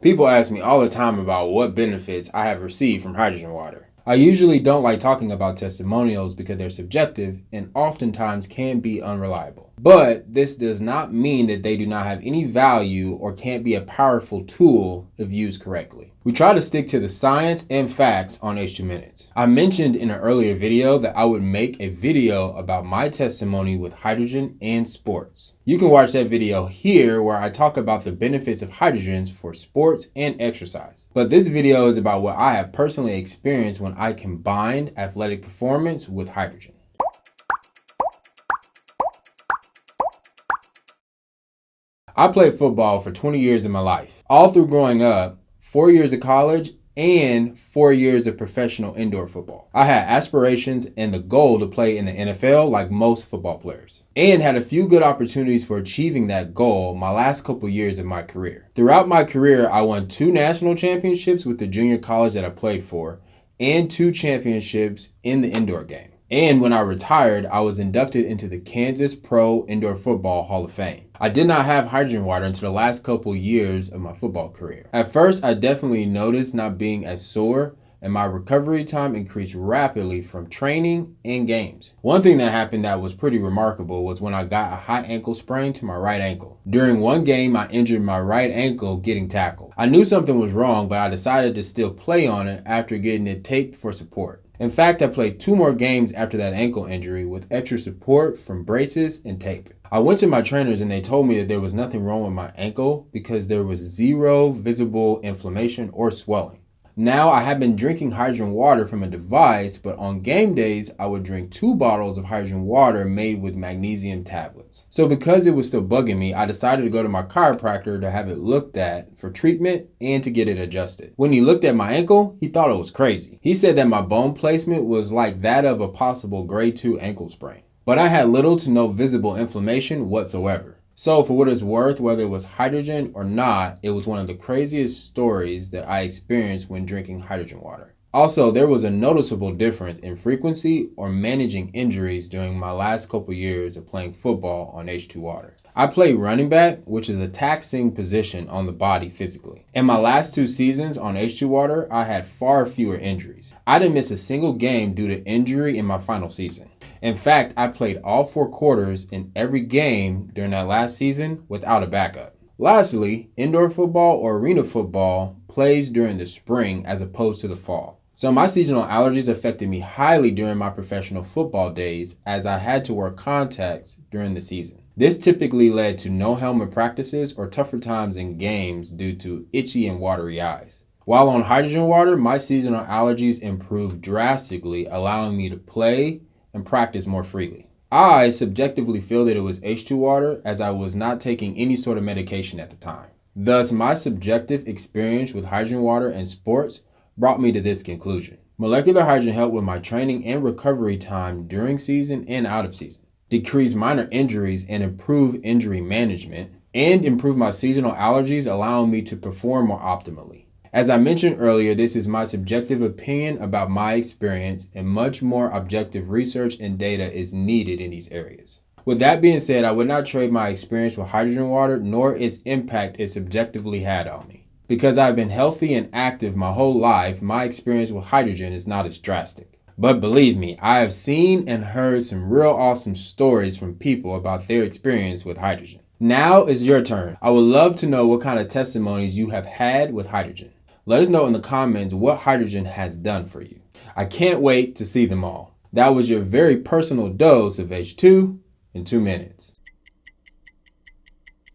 People ask me all the time about what benefits I have received from hydrogen water. I usually don't like talking about testimonials because they're subjective and oftentimes can be unreliable. But this does not mean that they do not have any value or can't be a powerful tool if used correctly. We try to stick to the science and facts on H2Minutes. I mentioned in an earlier video that I would make a video about my testimony with hydrogen and sports. You can watch that video here where I talk about the benefits of hydrogens for sports and exercise. But this video is about what I have personally experienced when I combined athletic performance with hydrogen. I played football for 20 years of my life, all through growing up, 4 years of college, and 4 years of professional indoor football. I had aspirations and the goal to play in the NFL like most football players, and had a few good opportunities for achieving that goal my last couple years of my career. Throughout my career, I won 2 national championships with the junior college that I played for, and 2 championships in the indoor game. And when I retired, I was inducted into the Kansas Pro Indoor Football Hall of Fame. I did not have hydrogen water until the last couple years of my football career. At first, I definitely noticed not being as sore, and my recovery time increased rapidly from training and games. One thing that happened that was pretty remarkable was when I got a high ankle sprain to my right ankle. During one game, I injured my right ankle getting tackled. I knew something was wrong, but I decided to still play on it after getting it taped for support. In fact, I played 2 more games after that ankle injury with extra support from braces and tape. I went to my trainers and they told me that there was nothing wrong with my ankle because there was 0 visible inflammation or swelling. Now I have been drinking hydrogen water from a device, but on game days, I would drink 2 bottles of hydrogen water made with magnesium tablets. So because it was still bugging me, I decided to go to my chiropractor to have it looked at for treatment and to get it adjusted. When he looked at my ankle, he thought it was crazy. He said that my bone placement was like that of a possible grade 2 ankle sprain. But I had little to no visible inflammation whatsoever. So for what it's worth, whether it was hydrogen or not, it was one of the craziest stories that I experienced when drinking hydrogen water. Also, there was a noticeable difference in frequency or managing injuries during my last couple years of playing football on H2 water. I played running back, which is a taxing position on the body physically. In my last 2 seasons on H2 water, I had far fewer injuries. I didn't miss a single game due to injury in my final season. In fact, I played all 4 quarters in every game during that last season without a backup. Lastly, indoor football or arena football plays during the spring as opposed to the fall. So my seasonal allergies affected me highly during my professional football days as I had to wear contacts during the season. This typically led to no helmet practices or tougher times in games due to itchy and watery eyes. While on hydrogen water, my seasonal allergies improved drastically, allowing me to play and practice more freely. I subjectively feel that it was H2 water as I was not taking any sort of medication at the time. Thus, my subjective experience with hydrogen water and sports brought me to this conclusion. Molecular hydrogen helped with my training and recovery time during season and out of season, decrease minor injuries and improve injury management, and improve my seasonal allergies, allowing me to perform more optimally. As I mentioned earlier, this is my subjective opinion about my experience, and much more objective research and data is needed in these areas. With that being said, I would not trade my experience with hydrogen water nor its impact it subjectively had on me. Because I've been healthy and active my whole life, my experience with hydrogen is not as drastic. But believe me, I have seen and heard some real awesome stories from people about their experience with hydrogen. Now is your turn. I would love to know what kind of testimonies you have had with hydrogen. Let us know in the comments what hydrogen has done for you. I can't wait to see them all. That was your very personal dose of H2 in 2 minutes.